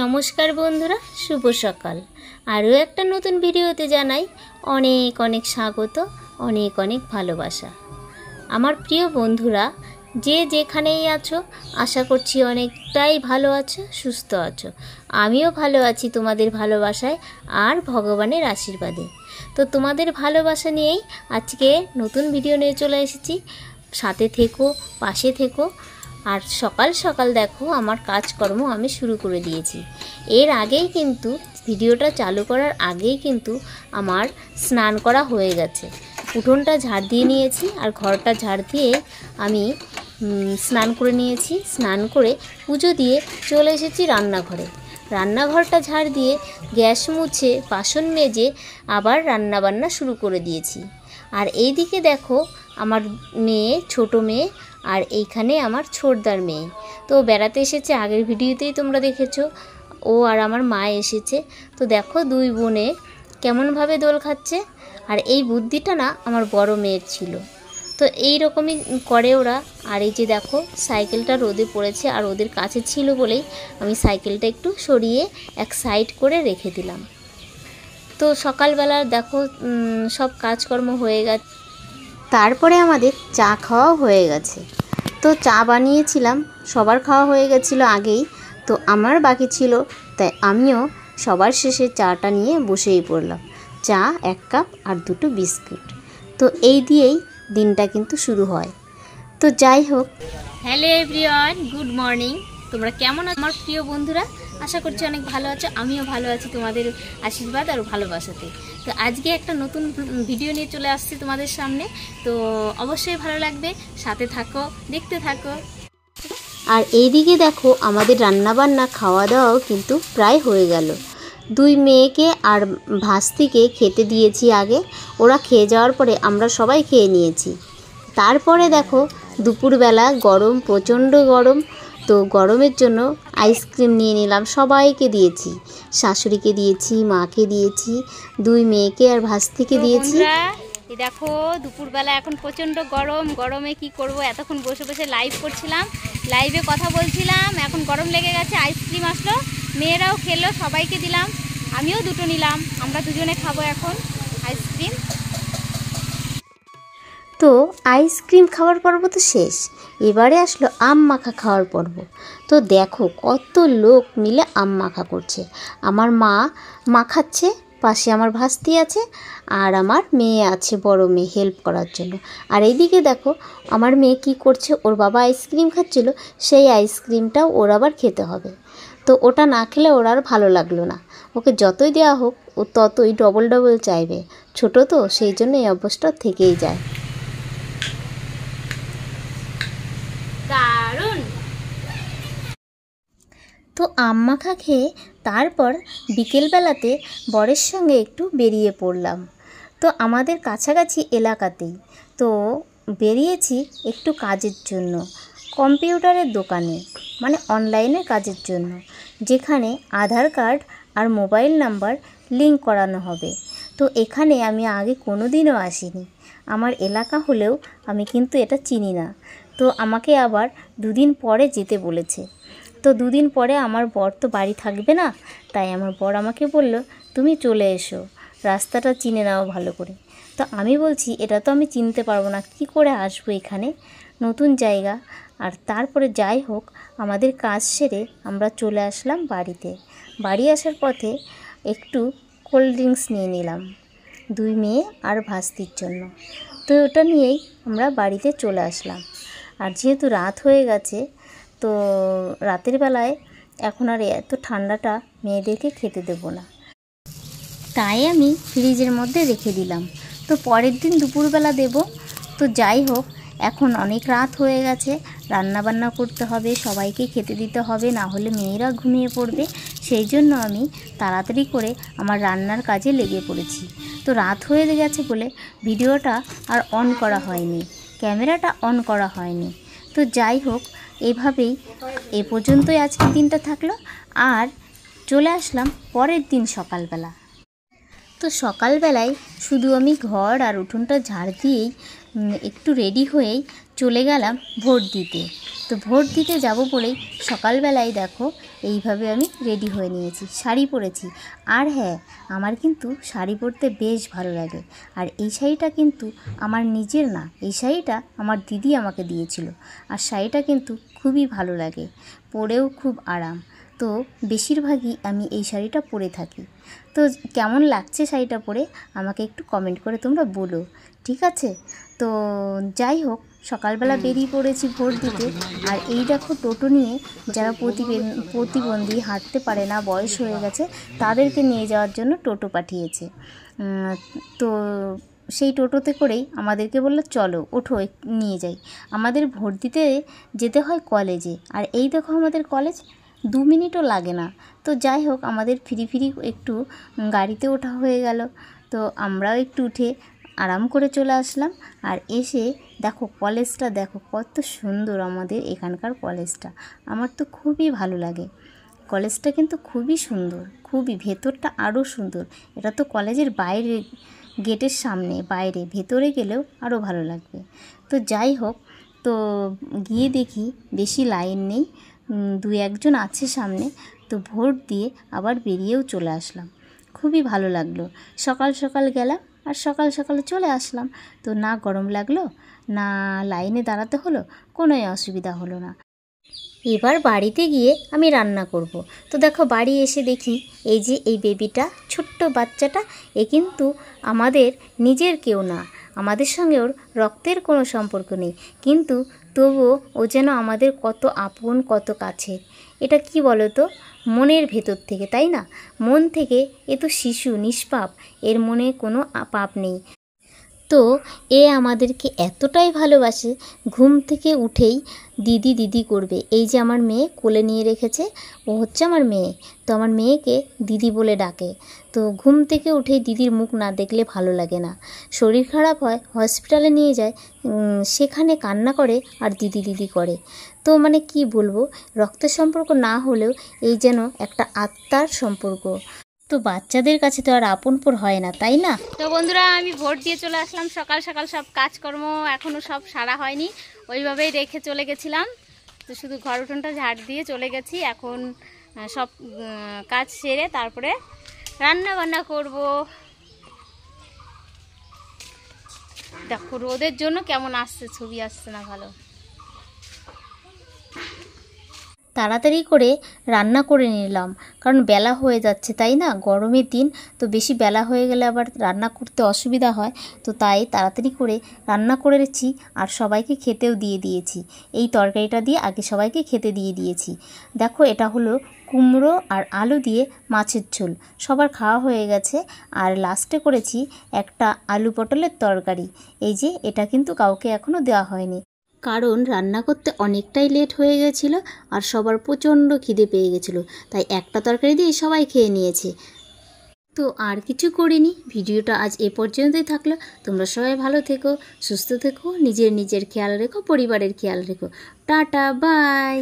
নমস্কার বন্ধুরা, শুভ সকাল। আরও একটা নতুন ভিডিওতে জানাই অনেক অনেক স্বাগত, অনেক অনেক ভালোবাসা। আমার প্রিয় বন্ধুরা, যে যেখানেই আছো আশা করছি অনেকটাই ভালো আছো, সুস্থ আছো। আমিও ভালো আছি তোমাদের ভালোবাসায় আর ভগবানের আশীর্বাদে। তো তোমাদের ভালোবাসা নিয়েই আজকে নতুন ভিডিও নিয়ে চলে এসেছি। সাথে থেকো, পাশে থেকো। আর সকাল সকাল দেখো আমার কাজকর্ম আমি শুরু করে দিয়েছি। এর আগেই কিন্তু ভিডিওটা চালু করার আগেই কিন্তু আমার স্নান করা হয়ে গেছে। উঠোনটা ঝাড় দিয়ে নিয়েছি আর ঘরটা ঝাড় দিয়ে আমি স্নান করে নিয়েছি। স্নান করে পুজো দিয়ে চলে এসেছি রান্নাঘরে। রান্নাঘরটা ঝাড় দিয়ে গ্যাস মুছে বাসন মেজে আবার রান্নাবান্না শুরু করে দিয়েছি। আর এই দিকে দেখো আমার মেয়ে, ছোট মেয়ে, আর এইখানে আমার ছোটদার মেয়ে তো বেড়াতে এসেছে। আগের ভিডিওতেই তোমরা দেখেছো, ও আর আমার মা এসেছে। তো দেখো দুই বোনে কেমনভাবে দোল খাচ্ছে। আর এই বুদ্ধিটা না আমার বড় মেয়ের ছিল, তো এই রকমই করে ওরা। আর এই যে দেখো সাইকেলটা রোদে পড়েছে, আর ওদের কাছে ছিল বলেই আমি সাইকেলটা একটু সরিয়ে এক সাইড করে রেখে দিলাম। তো সকালবেলা দেখো সব কাজকর্ম হয়ে গেছে। তারপরে আমাদের চা খাওয়াও হয়ে গেছে। তো চা বানিয়েছিলাম, সবার খাওয়া হয়ে গেছিলো আগেই, তো আমার বাকি ছিল, তাই আমিও সবার শেষে চাটা নিয়ে বসেই পড়লাম। চা 1 কাপ আর 2টো বিস্কুট। তো এই দিয়েই দিনটা কিন্তু শুরু হয়। তো যাই হোক, হ্যালো এভরিওয়ান, গুড মর্নিং। তোমরা কেমন আছো আমার প্রিয় বন্ধুরা? আশা করছি অনেক ভালো আছো। আমিও ভালো আছি তোমাদের আশীর্বাদ আর ভালোবাসাতে। তো আজকে একটা নতুন ভিডিও নিয়ে চলে আসছি তোমাদের সামনে। তো অবশ্যই ভালো লাগবে, সাথে থাকো, দেখতে থাকো। আর এইদিকে দেখো আমাদের রান্নাবান্না খাওয়া দাওয়াও কিন্তু প্রায় হয়ে গেল। 2 মেয়েকে আর ভাস্তিকে খেতে দিয়েছি আগে। ওরা খেয়ে যাওয়ার পরে আমরা সবাই খেয়ে নিয়েছি। তারপরে দেখো দুপুরবেলা গরম, প্রচণ্ড গরম। তো গরমের জন্য আইসক্রিম নিয়ে নিলাম, সবাইকে দিয়েছি। শাশুড়িকে দিয়েছি, মাকে দিয়েছি, 2 মেয়েকে আর ভাস্তিকে দিয়েছি। এই দেখো দুপুরবেলা এখন প্রচণ্ড গরম। গরমে কি করব, এতক্ষণ বসে বসে লাইভ করছিলাম, লাইভে কথা বলছিলাম। এখন গরম লেগে গেছে, আইসক্রিম আসলো, মেয়েরাও খেলো, সবাইকে দিলাম, আমিও 2টো নিলাম। আমরা দুজনে খাবো এখন আইসক্রিম। তো আইসক্রিম খাওয়ার পর্ব তো শেষ, এবারে আসলো আম মাখা খাওয়ার পর্ব। তো দেখো কত লোক মিলে আম মাখা করছে। আমার মা মাখাচ্ছে, পাশে আমার ভাস্তি আছে, আর আমার মেয়ে আছে, বড় মেয়ে, হেল্প করার জন্য। আর এইদিকে দেখো আমার মেয়ে কি করছে, ওর বাবা আইসক্রিম খাচ্ছিল, সেই আইসক্রিমটাও ওর আবার খেতে হবে। তো ওটা না খেলে ওর আর ভালো লাগলো না। ওকে যতই দেওয়া হোক ও ততই ডবল ডবল চাইবে। ছোট তো, সেই জন্য এই অভ্যাসটা থেকেই যায়। দারুণ। তো আম মাখা খেয়ে তারপর বিকেলবেলাতে বরের সঙ্গে একটু বেরিয়ে পড়লাম। তো আমাদের কাছাকাছি এলাকাতেই তো বেরিয়েছি একটু কাজের জন্য, কম্পিউটারের দোকানে, মানে অনলাইনে কাজের জন্য, যেখানে আধার কার্ড আর মোবাইল নাম্বার লিঙ্ক করানো হবে। তো এখানে আমি আগে কোনো দিনও আসিনি, আমার এলাকা হলেও আমি কিন্তু এটা চিনি না। তো আমাকে আবার 2 দিন পরে যেতে বলেছে। তো 2 দিন পরে আমার বর তো বাড়ি থাকবে না, তাই আমার বর আমাকে বলল তুমি চলে এসো, রাস্তাটা চিনে নাও ভালো করে। তো আমি বলছি এটা তো আমি চিনতে পারবো না, কি করে আসবো এখানে, নতুন জায়গা। আর তারপরে যাই হোক আমাদের কাজ সেরে আমরা চলে আসলাম বাড়িতে। বাড়ি আসার পথে একটু কোল্ড ড্রিঙ্কস নিয়ে নিলাম 2 মেয়ে আর ভাস্তির জন্য। তো ওটা নিয়েই আমরা বাড়িতে চলে আসলাম। আর যেহেতু রাত হয়ে গেছে, তো রাতের বেলায় এখন আর এত ঠান্ডাটা মেয়েদেরকে খেতে দেব না, তাই আমি ফ্রিজের মধ্যে রেখে দিলাম। তো পরের দিন দুপুরবেলা দেব। তো যাই হোক এখন অনেক রাত হয়ে গেছে, রান্নাবান্না করতে হবে, সবাইকে খেতে দিতে হবে, না হলে মেয়েরা ঘুমিয়ে পড়বে। সেই জন্য আমি তাড়াতাড়ি করে আমার রান্নার কাজে লেগে পড়েছি। তো রাত হয়ে গেছে বলে ভিডিওটা আর অন করা হয়নি, ক্যামেরাটা অন করা হয়নি। তো যাই হোক এভাবেই এ পর্যন্তই আজকের দিনটা থাকলো। আর চলে আসলাম পরের দিন সকালবেলা। তো সকালবেলায় শুধু আমি ঘর আর উঠোনটা ঝাড় দিয়েই একটু রেডি হয়েই চলে গেলাম ভোট দিতে। তো ভোট দিতে যাব বলেই সকালবেলায় দেখো এইভাবে আমি রেডি হয়ে নিয়েছি, শাড়ি পরেছি। আর হ্যাঁ, আমার কিন্তু শাড়ি পরতে বেশ ভালো লাগে। আর এই শাড়িটা কিন্তু আমার নিজের না, এই শাড়িটা আমার দিদি আমাকে দিয়েছিল। আর শাড়িটা কিন্তু খুবই ভালো লাগে, পরেও খুব আরাম। তো বেশিরভাগই আমি এই শাড়িটা পরে থাকি। তো কেমন লাগছে শাড়িটা পরে আমাকে একটু কমেন্ট করে তোমরা বলো, ঠিক আছে? তো যাই হোক, সকালবেলা বেরিয়ে পড়েছি ভোট দিতে। আর এই দেখো টোটো নিয়ে যারা প্রতিবন্ধী, হাঁটতে পারে না, বয়স হয়ে গেছে, তাদেরকে নিয়ে যাওয়ার জন্য টোটো পাঠিয়েছে। তো সেই টোটোতে করেই আমাদেরকে বললো চলো ওঠো নিয়ে যাই। আমাদের ভোট দিতে যেতে হয় কলেজে। আর এই দেখো আমাদের কলেজ 2 মিনিটও লাগে না। তো যাই হোক, আমাদের ফিরি একটু গাড়িতে ওঠা হয়ে গেল। তো আমরাও একটু উঠে আরাম করে চলে আসলাম। আর এসে দেখো কলেজটা দেখো কত সুন্দর, আমাদের এখানকার কলেজটা আমার তো খুবই ভালো লাগে। কলেজটা কিন্তু খুবই সুন্দর, খুবই, ভেতরটা আরও সুন্দর। এটা তো কলেজের বাইরে, গেটের সামনে, বাইরে ভেতরে গেলেও আরও ভালো লাগবে। তো যাই হোক, তো গিয়ে দেখি বেশি লাইন নেই, 2-1 জন আছে সামনে। তো ভোট দিয়ে আবার বেরিয়েও চলে আসলাম, খুবই ভালো লাগলো। সকাল সকাল গেলাম আর সকাল সকালে চলে আসলাম। তো না গরম লাগলো, না লাইনে দাঁড়াতে হলো, কোনোই অসুবিধা হলো না। এবার বাড়িতে গিয়ে আমি রান্না করব। তো দেখো বাড়ি এসে দেখি এই যে এই বেবিটা, ছোট্ট বাচ্চাটা, এ কিন্তু আমাদের নিজের কেউ না, আমাদের সঙ্গে ওর রক্তের কোনো সম্পর্ক নেই, কিন্তু তবুও ও যেন আমাদের কত আপন, কত কাছের। এটা কি বলো তো, মনের ভেতর থেকে, তাই না? মন থেকে। এ তো শিশু, নিষ্পাপ, এর মনে কোনো পাপ নেই। তো এ আমাদেরকে এতটাই ভালোবাসে, ঘুম থেকে উঠেই দিদি দিদি করবে। এই যে আমার মেয়ে কোলে নিয়ে রেখেছে, ও হচ্ছে আমার মেয়ে। তো আমার মেয়েকে দিদি বলে ডাকে। তো ঘুম থেকে উঠেই দিদির মুখ না দেখলে ভালো লাগে না। শরীর খারাপ হয়, হসপিটালে নিয়ে যায়, সেখানে কান্না করে আর দিদি দিদি করে। তো মানে কি বলবো, রক্তের সম্পর্ক না হলেও এই যেন একটা আত্মার সম্পর্ক। তো বাচ্চাদের কাছে তো আর আপনপর হয় না, তাই না? তো বন্ধুরা, আমি ভোট দিয়ে চলে আসলাম। সকাল সকাল সব কাজকর্ম এখনও সব সারা হয়নি, ওইভাবেই রেখে চলে গেছিলাম। তো শুধু ঘর উঠোনটা ঝাড় দিয়ে চলে গেছি। এখন সব কাজ সেরে তারপরে রান্না বান্না করব। দেখো রোদের জন্য কেমন আসছে, ছবি আসছে না ভালো। তাড়াতাড়ি করে রান্না করে নিলাম, কারণ বেলা হয়ে যাচ্ছে, তাই না? গরমের দিন, তো বেশি বেলা হয়ে গেলে আবার রান্না করতে অসুবিধা হয়। তো তাই তাড়াতাড়ি করে রান্না করেছি আর সবাইকে খেতেও দিয়ে দিয়েছি। এই তরকারিটা দিয়ে আগে সবাইকে খেতে দিয়ে দিয়েছি। দেখো এটা হলো কুমড়ো আর আলু দিয়ে মাছের ঝোল, সবার খাওয়া হয়ে গেছে। আর লাস্টে করেছি একটা আলু পটলের তরকারি। এই যে এটা কিন্তু কাউকে এখনও দেওয়া হয়নি, কারণ রান্না করতে অনেকটাই লেট হয়ে গেছিলো আর সবার প্রচণ্ড খিদে পেয়ে গেছিলো, তাই একটা তরকারি দিয়ে সবাই খেয়ে নিয়েছে। তো আর কিছু করিনি। ভিডিওটা আজ এ পর্যন্তই থাকলো। তোমরা সবাই ভালো থেকো, সুস্থ থেকো, নিজের খেয়াল রেখো, পরিবারের খেয়াল রেখো। Tata, by.